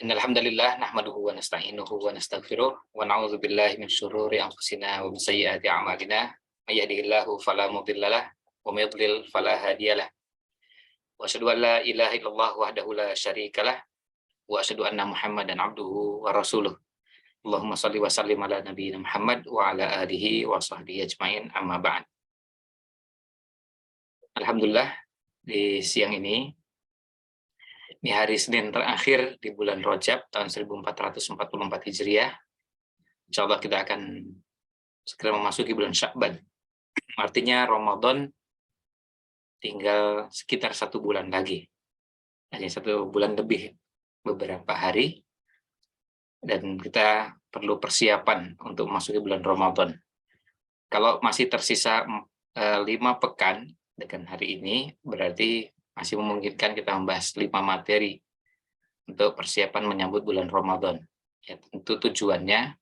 Innal hamdalillah nahmaduhu wa nasta'inuhu wa nastaghfiruh wa na'udzu billahi min syururi anfusina wa min sayyiati a'malina. May yahdihillahu fala mudhillalah wa may yudlil fala hadiyalah. Wa asyhadu an la ilaha illallah wahdahu la syarikalah wa asyhadu anna Muhammadan abduhu wa rasuluh. Allahumma shalli wa sallim ala nabiyyina Muhammad wa ala alihi wa sahbihi ajmain, amma ba'd. Alhamdulillah, di siang ini hari Senin terakhir di bulan Rajab tahun 1444 Hijriah. Insya Allah kita akan segera memasuki bulan Sya'ban. Artinya Ramadan tinggal sekitar 1 bulan lagi. Hanya 1 bulan lebih beberapa hari. Dan kita perlu persiapan untuk memasuki bulan Ramadan. Kalau masih tersisa 5 pekan dengan hari ini, berarti masih memungkinkan kita membahas 5 materi untuk persiapan menyambut bulan Ramadan. Ya, tentu tujuannya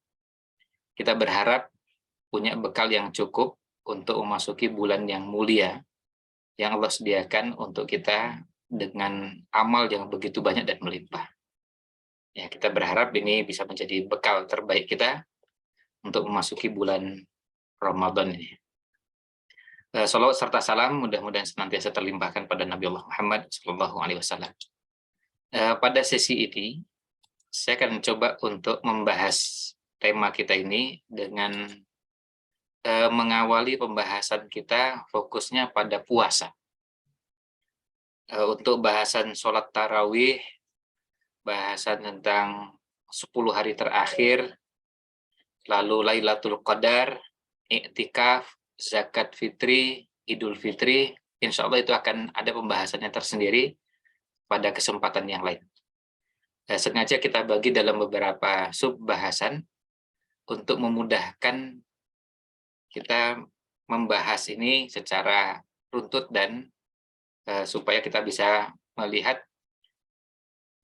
kita berharap punya bekal yang cukup untuk memasuki bulan yang mulia yang Allah sediakan untuk kita dengan amal yang begitu banyak dan melimpah. Ya, kita berharap ini bisa menjadi bekal terbaik kita untuk memasuki bulan Ramadan ini. Salawat serta salam mudah-mudahan senantiasa terlimpahkan pada Nabi Allah Muhammad SAW. Pada sesi ini, saya akan coba untuk membahas tema kita ini dengan mengawali pembahasan kita fokusnya pada puasa. Untuk bahasan sholat tarawih, bahasan tentang 10 hari terakhir, lalu Lailatul Qadar, iktikaf, zakat fitri, idul fitri, insya Allah itu akan ada pembahasannya tersendiri pada kesempatan yang lain. Sengaja kita bagi dalam beberapa sub bahasan untuk memudahkan kita membahas ini secara runtut dan supaya kita bisa melihat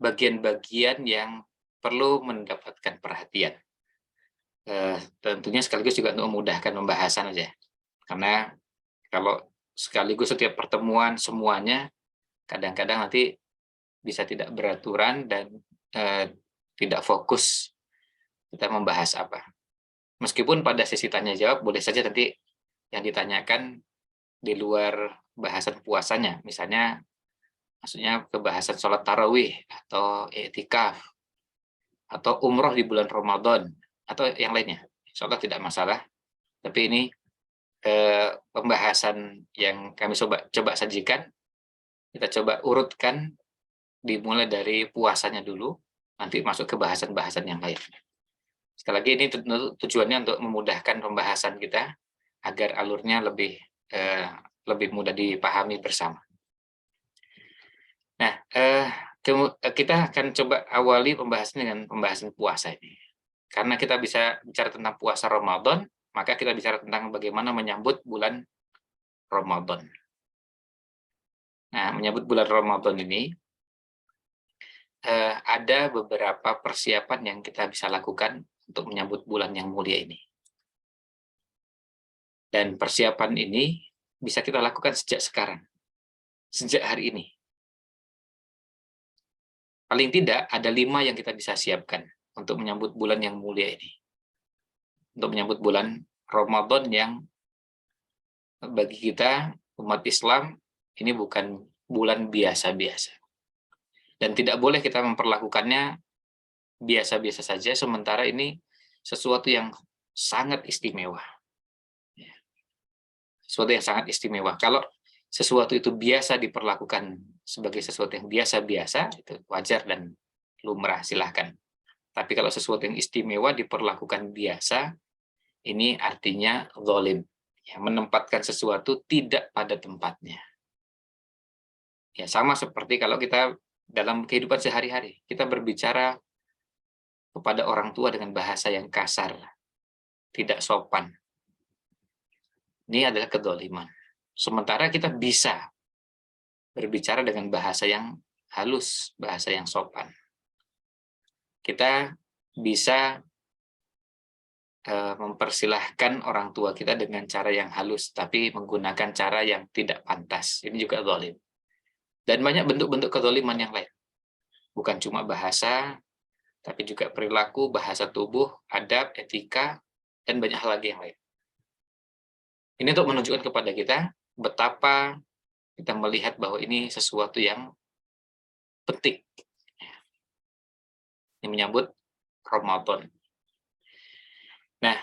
bagian-bagian yang perlu mendapatkan perhatian. Tentunya sekaligus juga untuk memudahkan pembahasan aja. Karena kalau sekaligus setiap pertemuan semuanya, kadang-kadang nanti bisa tidak beraturan dan tidak fokus kita membahas apa. Meskipun pada sesi tanya jawab boleh saja nanti yang ditanyakan di luar bahasan puasanya, misalnya maksudnya ke bahasan sholat tarawih atau i'tikaf atau umroh di bulan Ramadan atau yang lainnya. Insya Allah tidak masalah. Tapi ini pembahasan yang kami coba sajikan, kita coba urutkan dimulai dari puasanya dulu, nanti masuk ke bahasan-bahasan yang lain. Sekali lagi ini tujuannya untuk memudahkan pembahasan kita agar alurnya lebih mudah dipahami bersama. Nah, kita akan coba awali pembahasan dengan pembahasan puasa ini. Karena kita bisa bicara tentang puasa Ramadan, maka kita bicara tentang bagaimana menyambut bulan Ramadan. Nah, menyambut bulan Ramadan ini, ada beberapa persiapan yang kita bisa lakukan untuk menyambut bulan yang mulia ini. Dan persiapan ini bisa kita lakukan sejak sekarang, sejak hari ini. Paling tidak ada 5 yang kita bisa siapkan untuk menyambut bulan yang mulia ini. Untuk menyambut bulan Ramadan yang bagi kita umat Islam ini bukan bulan biasa-biasa. Dan tidak boleh kita memperlakukannya biasa-biasa saja, sementara ini sesuatu yang sangat istimewa. Sesuatu yang sangat istimewa. Kalau sesuatu itu biasa diperlakukan sebagai sesuatu yang biasa-biasa, itu wajar dan lumrah, silahkan. Tapi kalau sesuatu yang istimewa diperlakukan biasa, ini artinya zalim, ya, menempatkan sesuatu tidak pada tempatnya. Ya, sama seperti kalau kita dalam kehidupan sehari-hari, kita berbicara kepada orang tua dengan bahasa yang kasar, tidak sopan. Ini adalah kedzaliman. Sementara kita bisa berbicara dengan bahasa yang halus, bahasa yang sopan. Kita bisa mempersilahkan orang tua kita dengan cara yang halus, tapi menggunakan cara yang tidak pantas. Ini juga zalim. Dan banyak bentuk-bentuk kezaliman yang lain. Bukan cuma bahasa, tapi juga perilaku, bahasa tubuh, adab, etika, dan banyak hal lagi yang lain. Ini untuk menunjukkan kepada kita betapa kita melihat bahwa ini sesuatu yang penting, yang menyambut Ramadan. Nah,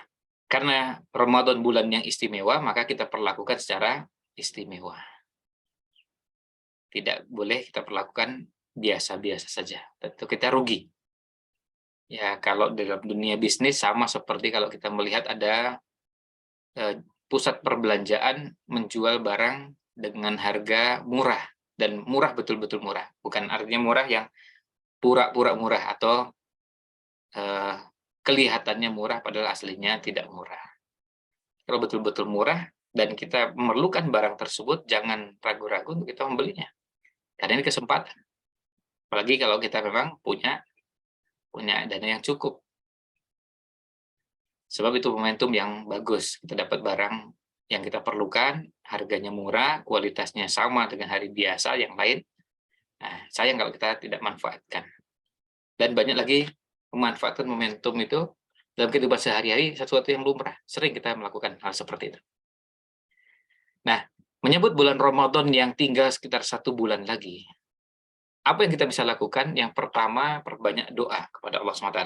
karena Ramadan bulan yang istimewa, maka kita perlakukan secara istimewa. Tidak boleh kita perlakukan biasa-biasa saja. Tentu kita rugi. Ya, kalau dalam dunia bisnis sama seperti kalau kita melihat ada pusat perbelanjaan menjual barang dengan harga murah, dan murah betul-betul murah. Bukan artinya murah yang pura-pura murah atau kelihatannya murah padahal aslinya tidak murah. Kalau betul-betul murah dan kita memerlukan barang tersebut, jangan ragu-ragu untuk kita membelinya. Karena ini kesempatan. Apalagi kalau kita memang punya dana yang cukup. Sebab itu momentum yang bagus. Kita dapat barang yang kita perlukan, harganya murah, kualitasnya sama dengan hari biasa yang lain. Nah, sayang kalau kita tidak manfaatkan. Dan banyak lagi memanfaatkan momentum itu dalam kehidupan sehari-hari, sesuatu yang lumrah. Sering kita melakukan hal seperti itu. Nah, menyebut bulan Ramadan yang tinggal sekitar 1 bulan lagi, apa yang kita bisa lakukan? Yang pertama, perbanyak doa kepada Allah SWT.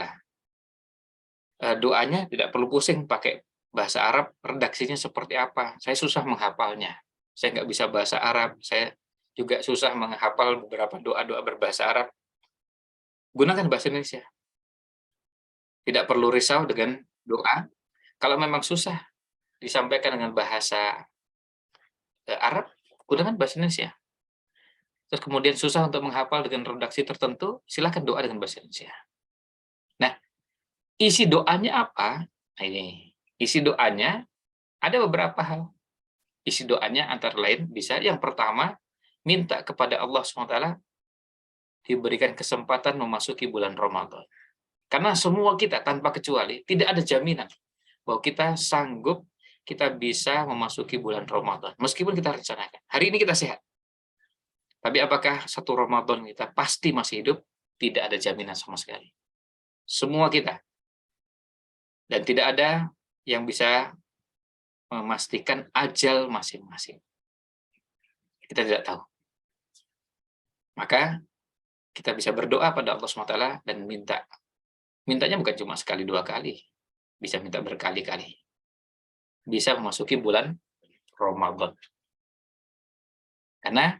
Doanya tidak perlu pusing pakai bahasa Arab, redaksinya seperti apa. Saya susah menghafalnya. Saya nggak bisa bahasa Arab, saya juga susah menghafal beberapa doa-doa berbahasa Arab. Gunakan bahasa Indonesia. Tidak perlu risau dengan doa. Kalau memang susah disampaikan dengan bahasa Arab, gunakan bahasa Indonesia. Terus kemudian susah untuk menghafal dengan redaksi tertentu, silakan doa dengan bahasa Indonesia. Nah, isi doanya apa? Nah, ini isi doanya ada beberapa hal. Isi doanya antara lain bisa yang pertama, minta kepada Allah SWT diberikan kesempatan memasuki bulan Ramadan. Karena semua kita tanpa kecuali tidak ada jaminan bahwa kita sanggup, kita bisa memasuki bulan Ramadan. Meskipun kita rencanakan. Hari ini kita sehat. Tapi apakah 1 Ramadan kita pasti masih hidup? Tidak ada jaminan sama sekali. Semua kita. Dan tidak ada yang bisa memastikan ajal masing-masing. Kita tidak tahu. Maka kita bisa berdoa pada Allah SWT dan minta. Mintanya bukan cuma sekali 2 kali. Bisa minta berkali-kali. Bisa memasuki bulan Ramadan. Karena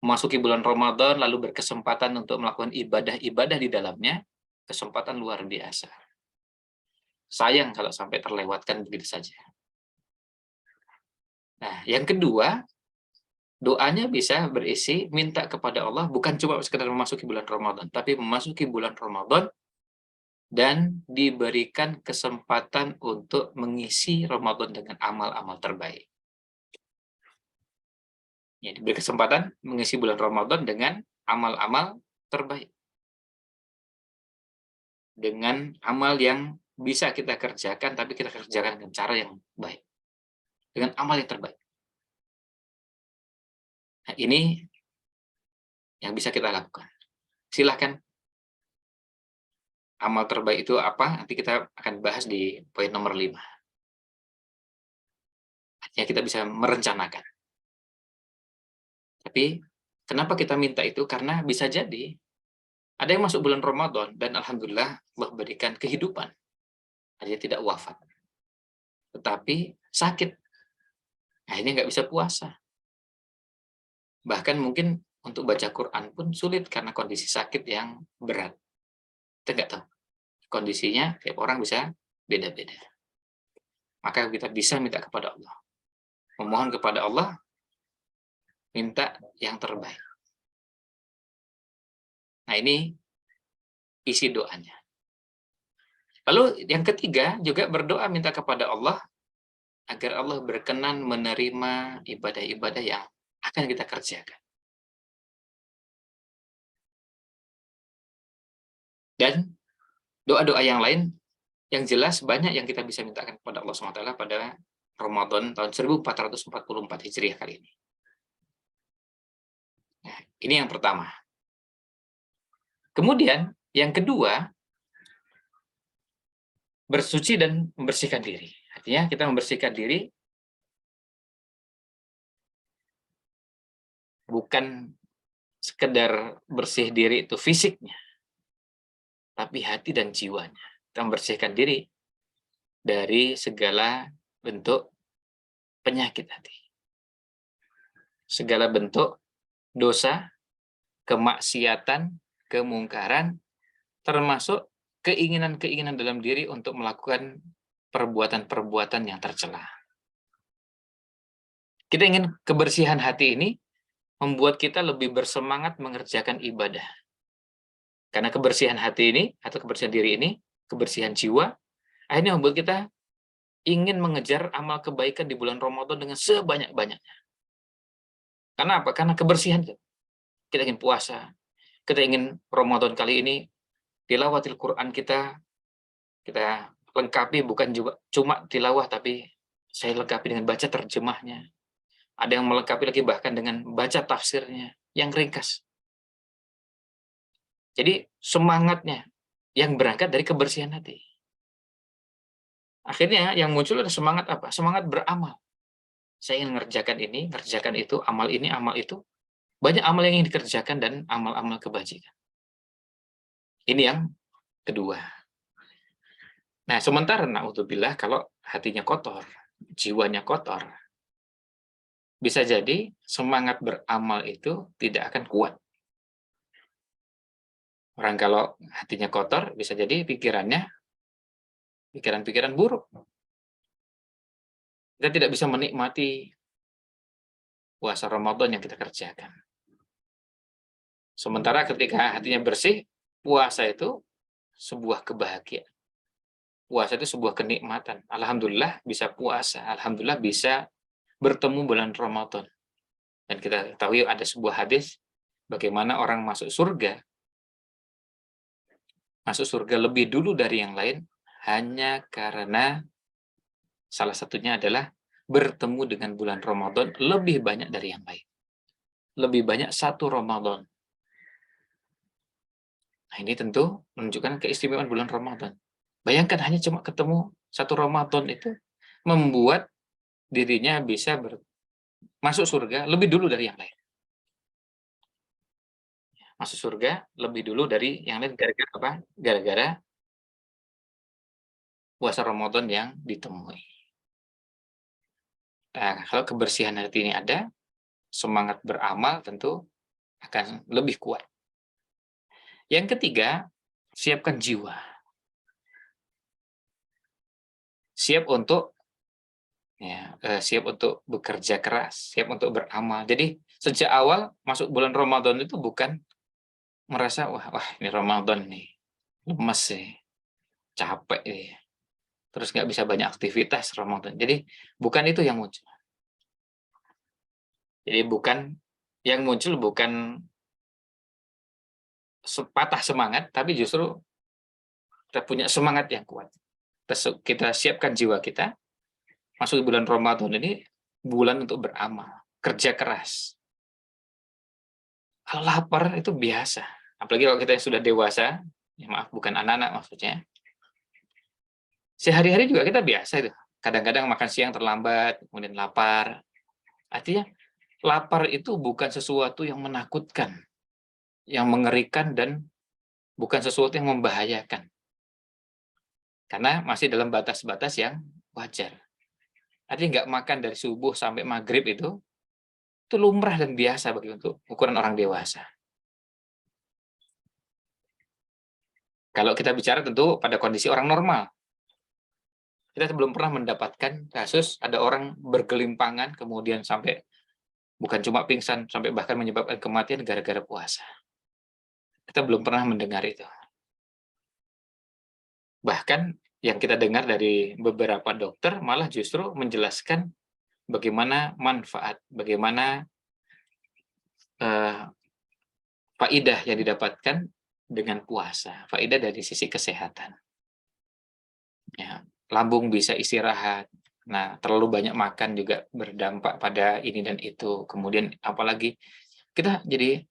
memasuki bulan Ramadan lalu berkesempatan untuk melakukan ibadah-ibadah di dalamnya, kesempatan luar biasa. Sayang kalau sampai terlewatkan begitu saja. Nah, yang kedua, doanya bisa berisi minta kepada Allah bukan cuma sekedar memasuki bulan Ramadan, tapi memasuki bulan Ramadan dan diberikan kesempatan untuk mengisi Ramadan dengan amal-amal terbaik. Ya, diberi kesempatan mengisi bulan Ramadan dengan amal-amal terbaik. Dengan amal yang bisa kita kerjakan, tapi kita kerjakan dengan cara yang baik. Dengan amal yang terbaik. Nah, ini yang bisa kita lakukan. Silahkan. Amal terbaik itu apa? Nanti kita akan bahas di poin nomor 5. Artinya kita bisa merencanakan. Tapi, kenapa kita minta itu? Karena bisa jadi ada yang masuk bulan Ramadan dan alhamdulillah Allah berikan kehidupan. Dia tidak wafat. Tetapi sakit. Akhirnya nggak bisa puasa. Bahkan mungkin untuk baca Quran pun sulit karena kondisi sakit yang berat. Kita nggak tahu. Kondisinya tiap orang bisa beda-beda. Maka kita bisa minta kepada Allah. Memohon kepada Allah, minta yang terbaik. Nah, ini isi doanya. Lalu yang ketiga juga berdoa minta kepada Allah agar Allah berkenan menerima ibadah-ibadah yang akan kita kerjakan. Dan doa-doa yang lain yang jelas banyak yang kita bisa mintakan kepada Allah SWT pada Ramadan tahun 1444 Hijriah kali ini. Nah, ini yang pertama. Kemudian yang kedua, bersuci dan membersihkan diri. Artinya kita membersihkan diri bukan sekedar bersih diri itu fisiknya, tapi hati dan jiwanya. Kita membersihkan diri dari segala bentuk penyakit hati, segala bentuk dosa, kemaksiatan, kemungkaran, termasuk keinginan-keinginan dalam diri untuk melakukan perbuatan-perbuatan yang tercela. Kita ingin kebersihan hati ini membuat kita lebih bersemangat mengerjakan ibadah. Karena kebersihan hati ini, atau kebersihan diri ini, kebersihan jiwa, akhirnya membuat kita ingin mengejar amal kebaikan di bulan Ramadan dengan sebanyak-banyaknya. Karena apa? Karena kebersihan. Kita ingin puasa, kita ingin Ramadan kali ini, tilawatil Quran kita lengkapi, bukan juga cuma tilawah, tapi saya lengkapi dengan baca terjemahnya. Ada yang melengkapi lagi bahkan dengan baca tafsirnya, yang ringkas. Jadi semangatnya yang berangkat dari kebersihan hati. Akhirnya yang muncul ada semangat apa? Semangat beramal. Saya ingin mengerjakan ini, ngerjakan itu, amal ini, amal itu. Banyak amal yang ingin dikerjakan dan amal-amal kebajikan. Ini yang kedua. Nah, sementara na'udzubillah kalau hatinya kotor, jiwanya kotor, bisa jadi semangat beramal itu tidak akan kuat. Orang kalau hatinya kotor, bisa jadi pikiran-pikiran buruk. Kita tidak bisa menikmati puasa Ramadan yang kita kerjakan. Sementara ketika hatinya bersih, puasa itu sebuah kebahagiaan. Puasa itu sebuah kenikmatan. Alhamdulillah bisa puasa. Alhamdulillah bisa bertemu bulan Ramadan. Dan kita tahu ada sebuah hadis, bagaimana orang masuk surga lebih dulu dari yang lain, hanya karena salah satunya adalah bertemu dengan bulan Ramadan lebih banyak dari yang lain. Lebih banyak satu Ramadan. Nah, ini tentu menunjukkan keistimewaan bulan Ramadan. Bayangkan hanya cuma ketemu satu Ramadan itu membuat dirinya bisa masuk surga lebih dulu dari yang lain. Masuk surga lebih dulu dari yang lain gara-gara apa? Gara-gara puasa Ramadan yang ditemui. Nah, kalau kebersihan hati ini ada, semangat beramal tentu akan lebih kuat. Yang ketiga, siapkan jiwa. Siap untuk siap untuk bekerja keras, siap untuk beramal. Jadi sejak awal masuk bulan Ramadan itu bukan merasa wah ini Ramadan nih, lemes sih, capek nih, terus nggak bisa banyak aktivitas Ramadan. Jadi bukan itu yang muncul. Jadi yang muncul bukan patah semangat, tapi justru kita punya semangat yang kuat. Kita siapkan jiwa kita, masuk bulan Ramadan ini bulan untuk beramal, kerja keras. Kalau lapar itu biasa, apalagi kalau kita yang sudah dewasa, ya maaf bukan anak-anak maksudnya. Sehari-hari juga kita biasa itu. Kadang-kadang makan siang terlambat, kemudian lapar. Artinya lapar itu bukan sesuatu yang menakutkan, yang mengerikan, dan bukan sesuatu yang membahayakan. Karena masih dalam batas-batas yang wajar. Artinya nggak makan dari subuh sampai maghrib itu lumrah dan biasa bagi untuk ukuran orang dewasa. Kalau kita bicara tentu pada kondisi orang normal. Kita belum pernah mendapatkan kasus ada orang bergelimpangan kemudian sampai bukan cuma pingsan, sampai bahkan menyebabkan kematian gara-gara puasa. Kita belum pernah mendengar itu. Bahkan yang kita dengar dari beberapa dokter malah justru menjelaskan bagaimana manfaat, bagaimana faidah yang didapatkan dengan puasa, faidah dari sisi kesehatan. Ya, lambung bisa istirahat. Nah, terlalu banyak makan juga berdampak pada ini dan itu. Kemudian apalagi kita jadi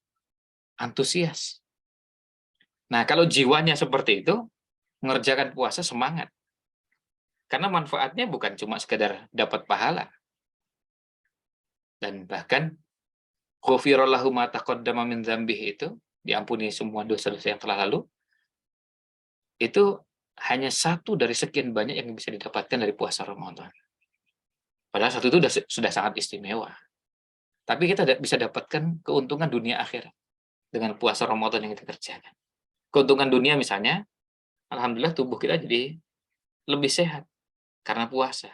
antusias. Nah, kalau jiwanya seperti itu, mengerjakan puasa semangat. Karena manfaatnya bukan cuma sekedar dapat pahala. Dan bahkan ghufira lahu ma taqaddama min dzambihi itu, diampuni semua dosa-dosa yang telah lalu, itu hanya satu dari sekian banyak yang bisa didapatkan dari puasa Ramadan. Padahal satu itu sudah sangat istimewa. Tapi kita bisa dapatkan keuntungan dunia akhirat dengan puasa Ramadan yang kita kerjakan. Keuntungan dunia misalnya, alhamdulillah tubuh kita jadi lebih sehat karena puasa.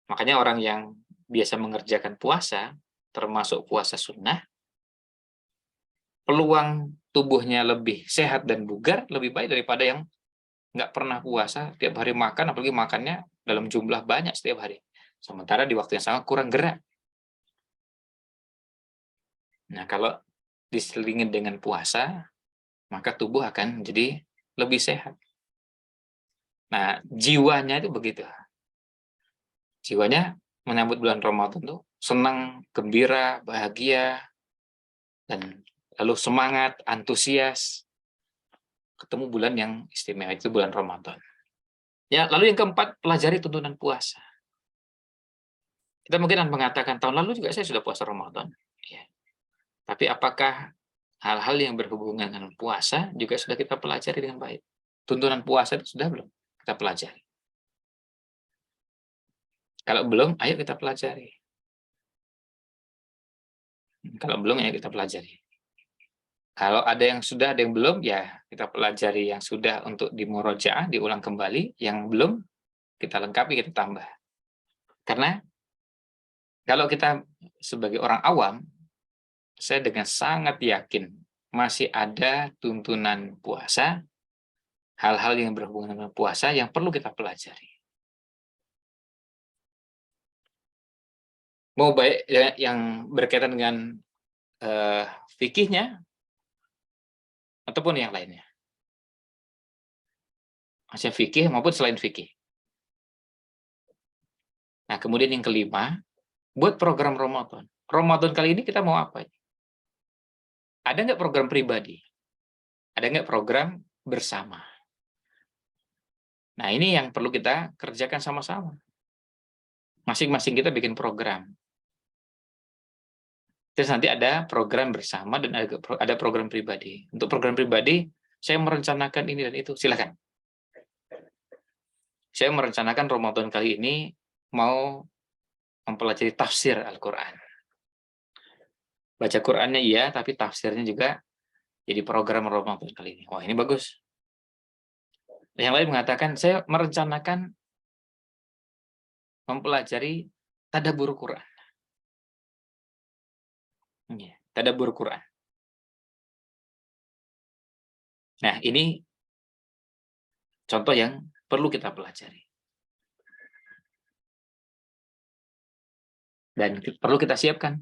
Makanya orang yang biasa mengerjakan puasa, termasuk puasa sunnah, peluang tubuhnya lebih sehat dan bugar lebih baik daripada yang nggak pernah puasa, tiap hari makan, apalagi makannya dalam jumlah banyak setiap hari. Sementara di waktu yang sama kurang gerak. Nah, kalau diselingin dengan puasa, maka tubuh akan jadi lebih sehat. Nah, jiwanya itu begitu. Jiwanya menyambut bulan Ramadan tuh senang, gembira, bahagia, dan lalu semangat, antusias. Ketemu bulan yang istimewa itu bulan Ramadan. Ya, lalu yang keempat, pelajari tuntunan puasa. Kita mungkin akan mengatakan tahun lalu juga saya sudah puasa Ramadan. Ya. Tapi apakah hal-hal yang berhubungan dengan puasa juga sudah kita pelajari dengan baik? Tuntunan puasa itu sudah belum kita pelajari? Kalau belum, ayo kita pelajari. Kalau belum, ayo kita pelajari. Kalau ada yang sudah, ada yang belum, ya kita pelajari yang sudah untuk dimurojaah, diulang kembali. Yang belum, kita lengkapi, kita tambah. Karena kalau kita sebagai orang awam, saya dengan sangat yakin masih ada tuntunan puasa, hal-hal yang berhubungan dengan puasa yang perlu kita pelajari. Mau baik yang berkaitan dengan fikihnya, ataupun yang lainnya. Maksudnya fikih maupun selain fikih. Nah, kemudian yang kelima, buat program Ramadan. Ramadan kali ini kita mau apa? Ada nggak program pribadi? Ada nggak program bersama? Nah, ini yang perlu kita kerjakan sama-sama. Masing-masing kita bikin program. Terus nanti ada program bersama dan ada program pribadi. Untuk program pribadi, saya merencanakan ini dan itu. Silakan. Saya merencanakan Ramadan kali ini mau mempelajari tafsir Al-Quran. Baca Qurannya iya, tapi tafsirnya juga jadi program Ramadan kali ini. Wah, ini bagus. Yang lain mengatakan, saya merencanakan mempelajari tadabbur Quran. Tadabbur Quran. Nah, ini contoh yang perlu kita pelajari. Dan perlu kita siapkan.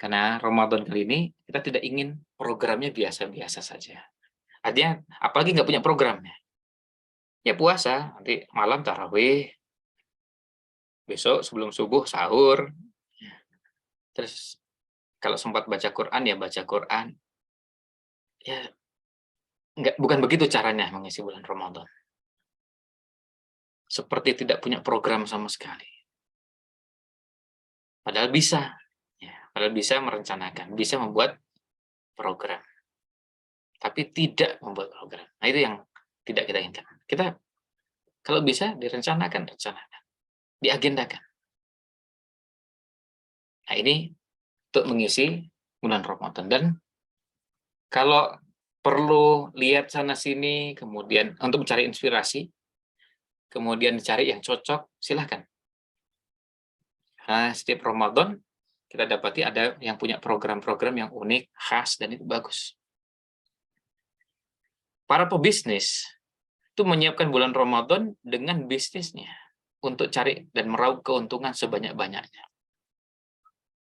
Karena Ramadan kali ini, kita tidak ingin programnya biasa-biasa saja. Artinya, apalagi nggak punya programnya. Ya puasa, nanti malam tarawih, besok sebelum subuh sahur. Terus kalau sempat baca Quran, ya baca Quran. Ya, bukan begitu caranya mengisi bulan Ramadan. Seperti tidak punya program sama sekali. Padahal bisa. Ya, padahal bisa merencanakan, bisa membuat program. Tapi tidak membuat program. Nah, itu yang tidak kita inginkan. Kita kalau bisa direncanakan, diagendakan. Nah, ini untuk mengisi bulan Ramadan. Dan kalau perlu lihat sana-sini, kemudian untuk mencari inspirasi, kemudian cari yang cocok, silahkan. Nah, setiap Ramadan, kita dapati ada yang punya program-program yang unik, khas, dan itu bagus. Para pebisnis itu menyiapkan bulan Ramadan dengan bisnisnya untuk cari dan meraup keuntungan sebanyak-banyaknya.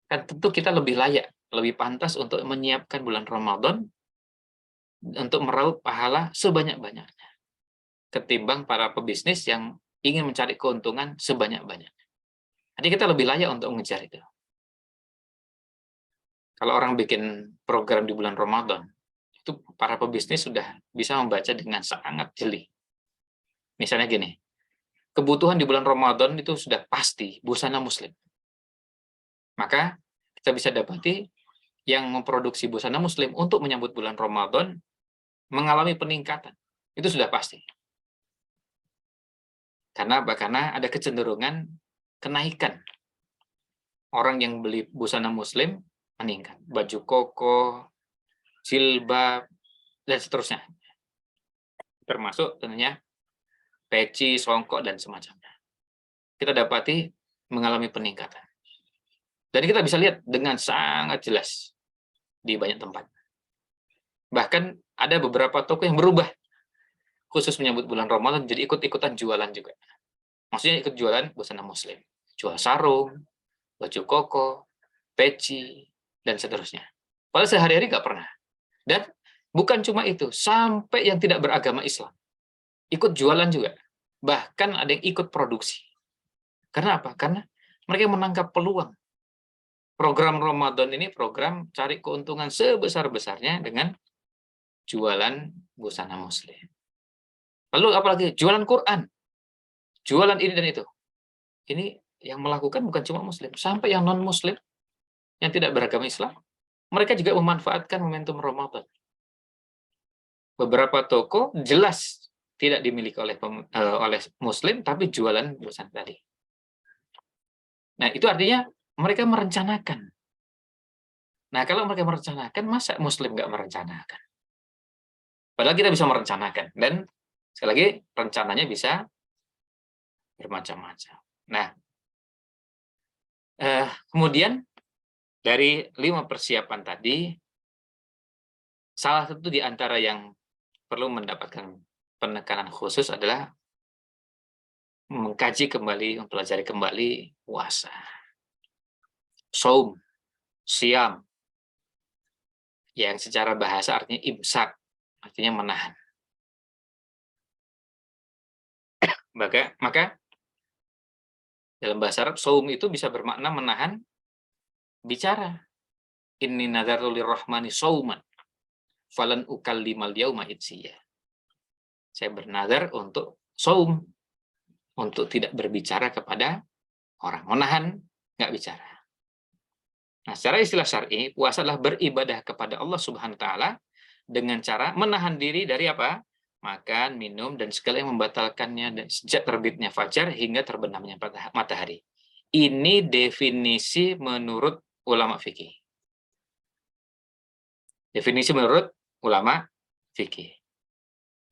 Kan tentu kita lebih layak, lebih pantas untuk menyiapkan bulan Ramadan untuk meraup pahala sebanyak-banyaknya ketimbang para pebisnis yang ingin mencari keuntungan sebanyak-banyaknya. Jadi kita lebih layak untuk mengejar itu. Kalau orang bikin program di bulan Ramadan, itu para pebisnis sudah bisa membaca dengan sangat jeli. Misalnya gini, kebutuhan di bulan Ramadan itu sudah pasti busana muslim. Maka kita bisa dapati yang memproduksi busana muslim untuk menyambut bulan Ramadan mengalami peningkatan. Itu sudah pasti. Karena apa? Karena ada kecenderungan kenaikan. Orang yang beli busana muslim meningkat. Baju koko, jilbab, dan seterusnya. Termasuk tentunya peci, songkok, dan semacamnya. Kita dapati mengalami peningkatan. Dan kita bisa lihat dengan sangat jelas di banyak tempat. Bahkan ada beberapa toko yang berubah, khusus menyambut bulan Ramadan, jadi ikut-ikutan jualan juga. Maksudnya ikut jualan busana muslim. Jual sarung, baju koko, peci, dan seterusnya. Padahal sehari-hari nggak pernah. Dan bukan cuma itu, sampai yang tidak beragama Islam ikut jualan juga. Bahkan ada yang ikut produksi. Karena apa? Karena mereka menangkap peluang. Program Ramadan ini program cari keuntungan sebesar-besarnya dengan jualan busana muslim. Lalu apalagi jualan Quran. Jualan ini dan itu. Ini yang melakukan bukan cuma muslim, sampai yang non-muslim yang tidak beragama Islam, mereka juga memanfaatkan momentum Ramadan. Beberapa toko jelas tidak dimiliki oleh muslim, tapi jualan busana tadi. Nah, itu artinya mereka merencanakan. Nah, kalau mereka merencanakan, masa muslim nggak merencanakan? Padahal kita bisa merencanakan. Dan sekali lagi, rencananya bisa bermacam-macam. Nah, kemudian dari 5 persiapan tadi, salah satu di antara yang perlu mendapatkan penekanan khusus adalah mengkaji kembali, mempelajari kembali puasa. Saum, siam, yang secara bahasa artinya imsak, artinya menahan. Maka dalam bahasa Arab, saum itu bisa bermakna menahan bicara. Inni nadartu lirrahmani sauman, falan ukallimal yauma insiya. Saya bernazar untuk saum, untuk tidak berbicara kepada orang, menahan, nggak bicara. Nah, secara istilah syar'i, puasa adalah beribadah kepada Allah Subhanahu wa taala dengan cara menahan diri dari apa? Makan, minum, dan segala yang membatalkannya sejak terbitnya fajar hingga terbenamnya matahari. Ini definisi menurut ulama fikih. Definisi menurut ulama fikih.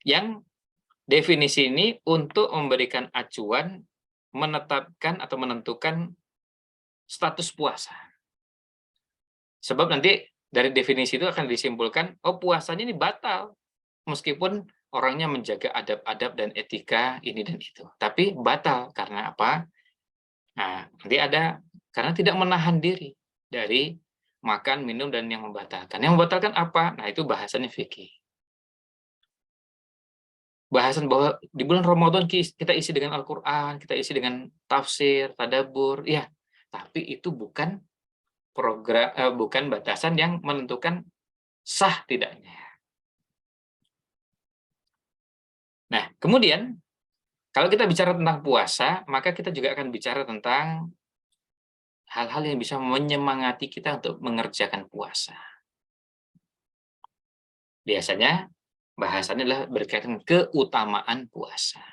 Yang definisi ini untuk memberikan acuan, menetapkan atau menentukan status puasa. Sebab nanti dari definisi itu akan disimpulkan, oh puasanya ini batal. Meskipun orangnya menjaga adab-adab dan etika ini dan itu. Tapi batal, karena apa? Nah, nanti ada, karena tidak menahan diri dari makan, minum, dan yang membatalkan. Yang membatalkan apa? Nah, itu bahasannya fikih. Bahasan bahwa di bulan Ramadan kita isi dengan Al-Quran, kita isi dengan tafsir, tadabbur, ya. Tapi itu bukan bukan batasan yang menentukan sah tidaknya. Nah, kemudian kalau kita bicara tentang puasa, maka kita juga akan bicara tentang hal-hal yang bisa menyemangati kita untuk mengerjakan puasa. Biasanya bahasannya adalah berkaitan keutamaan puasa.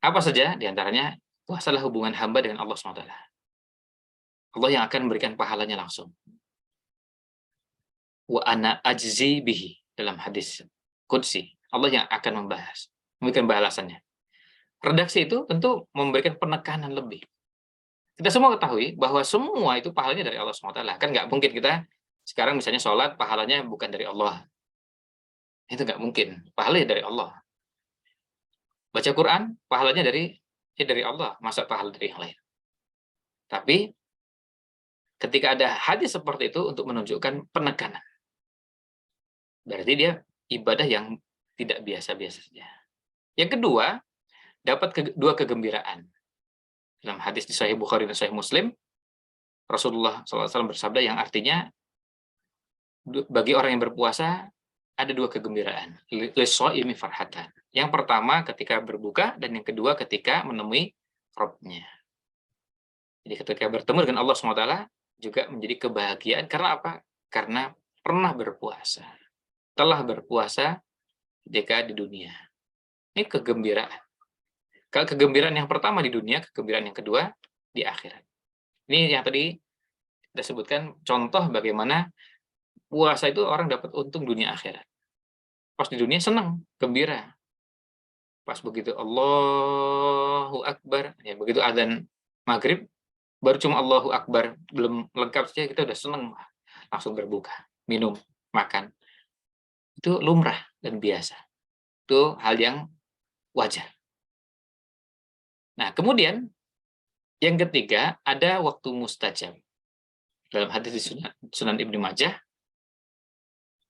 Apa saja di antaranya? Puasa adalah hubungan hamba dengan Allah SWT. Allah yang akan memberikan pahalanya langsung. Wa ana ajzi bihi, dalam hadis qudsi. Allah yang akan memberikan balasannya. Redaksi itu tentu memberikan penekanan lebih. Kita semua ketahui bahwa semua itu pahalanya dari Allah SWT. Kan nggak mungkin kita sekarang misalnya sholat, pahalanya bukan dari Allah. Itu nggak mungkin. Pahalanya dari Allah. Baca Quran, pahalanya dari Allah. Masa pahala dari yang lain? Tapi ketika ada hadis seperti itu untuk menunjukkan penekanan. Berarti dia ibadah yang tidak biasa-biasa saja. Yang kedua, dapat dua kegembiraan. Dalam hadis di Sahih Bukhari dan Sahih Muslim, Rasulullah SAW bersabda yang artinya, bagi orang yang berpuasa, ada dua kegembiraan. Lisso'imi farhatan. Yang pertama ketika berbuka, dan yang kedua ketika menemui Rabb-nya. Jadi ketika bertemu dengan Allah SWT juga menjadi kebahagiaan. Karena apa? Karena pernah berpuasa. Telah berpuasa ketika di dunia. Ini kegembiraan. Kalau kegembiraan yang pertama di dunia, kegembiraan yang kedua di akhirat. Ini yang tadi kita sebutkan contoh bagaimana puasa itu orang dapat untung dunia akhirat. Pas di dunia senang, gembira. Pas begitu Allahu Akbar, ya begitu adzan maghrib, baru cuma Allahu Akbar, belum lengkap saja kita udah senang, langsung berbuka, minum, makan. Itu lumrah dan biasa. Itu hal yang wajar. Nah, kemudian yang ketiga, ada waktu mustajab. Dalam hadis di Sunan Ibnu Majah,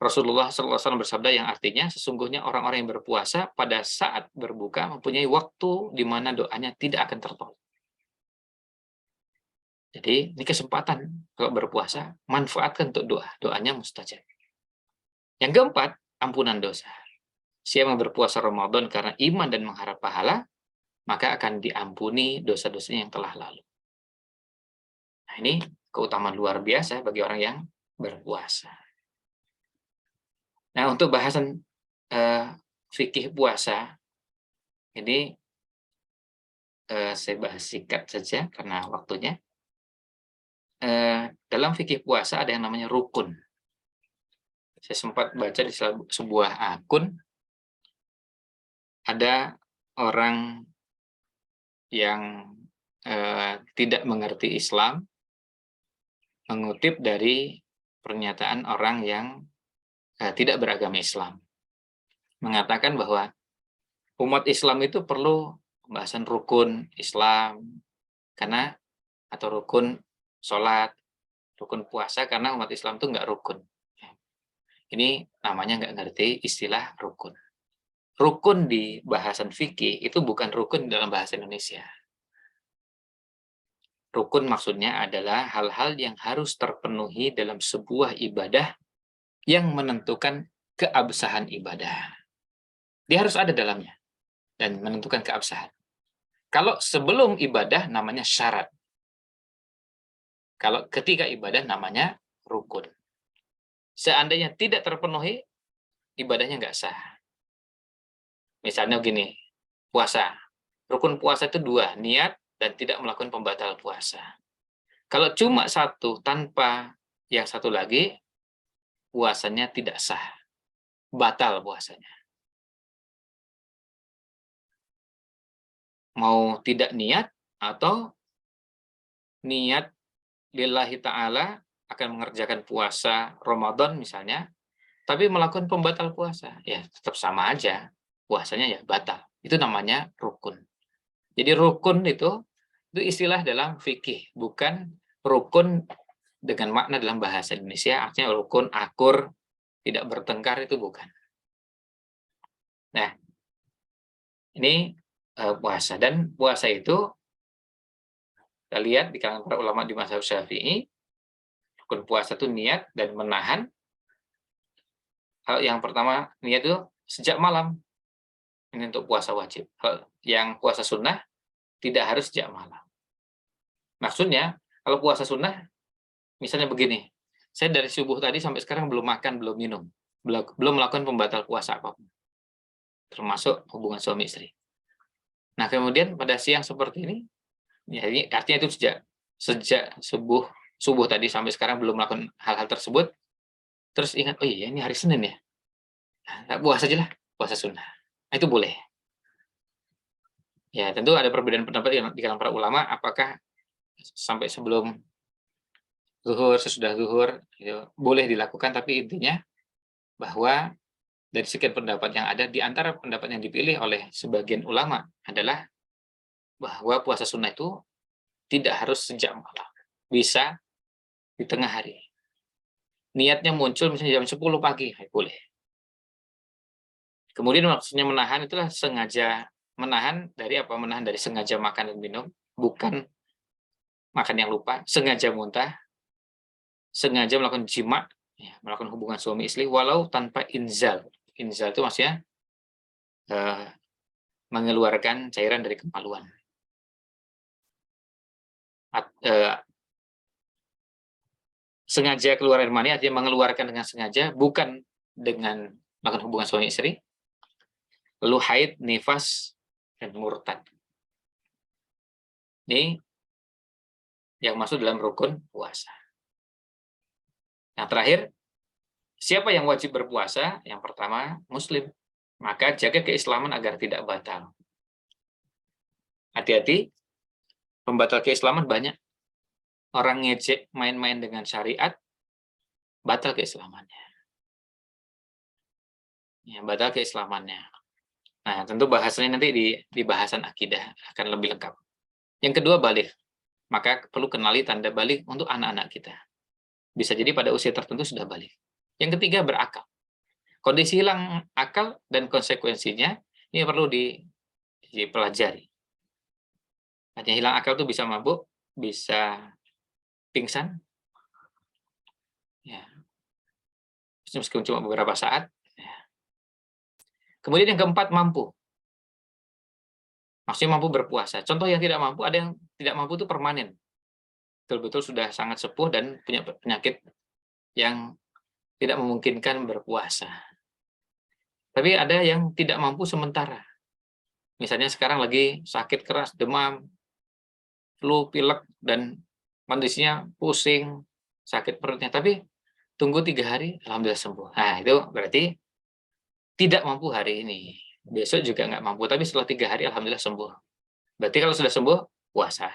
Rasulullah SAW bersabda yang artinya sesungguhnya orang-orang yang berpuasa pada saat berbuka mempunyai waktu di mana doanya tidak akan tertolak. Jadi ini kesempatan kalau berpuasa, manfaatkan untuk doa. Doanya mustajab. Yang keempat, ampunan dosa. Siapa yang berpuasa Ramadan karena iman dan mengharap pahala, maka akan diampuni dosa-dosanya yang telah lalu. Nah, ini keutamaan luar biasa bagi orang yang berpuasa. Nah, untuk bahasan fikih puasa, ini saya bahas singkat saja karena waktunya. Dalam fikih puasa ada yang namanya rukun. Saya sempat baca di sebuah akun, ada orang yang tidak mengerti Islam mengutip dari pernyataan orang yang tidak beragama Islam, mengatakan bahwa umat Islam itu perlu pembahasan rukun Islam karena atau rukun sholat, rukun puasa karena umat Islam itu nggak rukun. Ini namanya nggak ngerti istilah rukun. Rukun di bahasan fikih itu bukan rukun dalam bahasa Indonesia. Rukun maksudnya adalah hal-hal yang harus terpenuhi dalam sebuah ibadah yang menentukan keabsahan ibadah. Dia harus ada dalamnya dan menentukan keabsahan. Kalau sebelum ibadah namanya syarat. Kalau ketika ibadah namanya rukun. Seandainya tidak terpenuhi, ibadahnya nggak sah. Misalnya gini, puasa. Rukun puasa itu 2, niat dan tidak melakukan pembatal puasa. Kalau cuma satu tanpa yang satu lagi, puasanya tidak sah. Batal puasanya. Mau tidak niat atau niat lillahi ta'ala akan mengerjakan puasa Ramadan misalnya, tapi melakukan pembatal puasa, ya tetap sama aja. Puasanya ya batal. Itu namanya rukun. Jadi rukun itu istilah dalam fikih, bukan rukun dengan makna dalam bahasa Indonesia, artinya rukun, akur, tidak bertengkar, itu bukan. Nah, ini puasa. Dan puasa itu, kita lihat di kalangan para ulama di mazhab Syafi'i, rukun puasa itu niat dan menahan. Yang pertama, niat itu sejak malam. Ini untuk puasa wajib. Yang puasa sunnah, tidak harus sejak malam. Maksudnya, kalau puasa sunnah, misalnya begini, saya dari subuh tadi sampai sekarang belum makan, belum minum, belum melakukan pembatal puasa apapun, termasuk hubungan suami istri. Nah, kemudian pada siang seperti ini, ya ini artinya itu sejak subuh tadi sampai sekarang belum melakukan hal-hal tersebut, terus ingat, oh iya ini hari Senin ya, nah, puasa aja lah, puasa sunnah. Nah, itu boleh. Ya, tentu ada perbedaan pendapat di kalangan para ulama, apakah sampai sebelum zuhur, sesudah zuhur, gitu, boleh dilakukan, tapi intinya bahwa dari sekian pendapat yang ada, di antara pendapat yang dipilih oleh sebagian ulama adalah bahwa puasa sunnah itu tidak harus sejak malam, bisa di tengah hari. Niatnya muncul misalnya jam 10 pagi, boleh. Kemudian maksudnya menahan itulah sengaja menahan dari apa? Menahan dari sengaja makan dan minum, bukan makan yang lupa, sengaja muntah, sengaja melakukan jima, ya, melakukan hubungan suami istri, walau tanpa inzal. Inzal itu maksudnya mengeluarkan cairan dari kemaluan. Sengaja keluar air mani artinya mengeluarkan dengan sengaja, bukan dengan melakukan hubungan suami istri. Lalu haid, nifas, dan murtad. Ini yang masuk dalam rukun puasa. Yang terakhir, siapa yang wajib berpuasa? Yang pertama, muslim. Maka jaga keislaman agar tidak batal. Hati-hati, pembatal keislaman banyak. Orang ngejek, main-main dengan syariat, batal keislamannya. Ya, batal keislamannya. Nah, tentu bahasanya nanti di bahasan akidah akan lebih lengkap. Yang kedua, balik. Maka perlu kenali tanda balik untuk anak-anak kita. Bisa jadi pada usia tertentu sudah balik. Yang ketiga, berakal. Kondisi hilang akal dan konsekuensinya ini perlu dipelajari. Hanya hilang akal itu bisa mabuk, bisa pingsan, ya, meskipun cuma beberapa saat. Ya. Kemudian yang keempat, mampu. Maksudnya mampu berpuasa. Contoh yang tidak mampu, ada yang tidak mampu itu permanen. Betul-betul sudah sangat sepuh dan punya penyakit yang tidak memungkinkan berpuasa. Tapi ada yang tidak mampu sementara. Misalnya sekarang lagi sakit keras, demam, flu, pilek, dan kondisinya pusing, sakit perutnya. Tapi tunggu 3 hari, alhamdulillah sembuh. Nah, itu berarti tidak mampu hari ini. Besok juga nggak mampu, tapi setelah 3 hari, alhamdulillah sembuh. Berarti kalau sudah sembuh, puasa.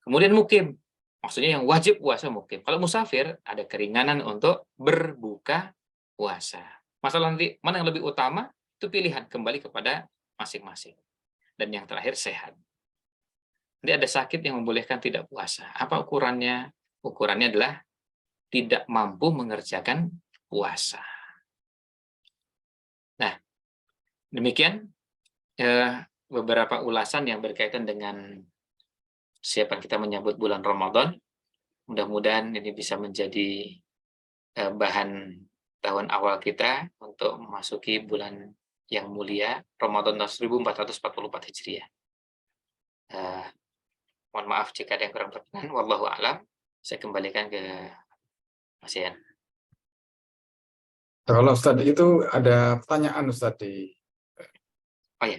Kemudian mukim. Maksudnya yang wajib puasa mukim. Kalau musafir, ada keringanan untuk berbuka puasa. Masalah nanti, mana yang lebih utama, itu pilihan. Kembali kepada masing-masing. Dan yang terakhir, sehat. Nanti ada sakit yang membolehkan tidak puasa. Apa ukurannya? Ukurannya adalah tidak mampu mengerjakan puasa. Nah, demikian beberapa ulasan yang berkaitan dengan siapa kita menyambut bulan Ramadan. Mudah-mudahan ini bisa menjadi bahan tahun awal kita untuk memasuki bulan yang mulia, Ramadan tahun 1444 Hijriah. Mohon maaf jika ada yang kurang berkenan. Wallahu a'lam. Saya kembalikan ke Mas Ian. Kalau Ustadz itu ada pertanyaan Ustadz di Oh ya,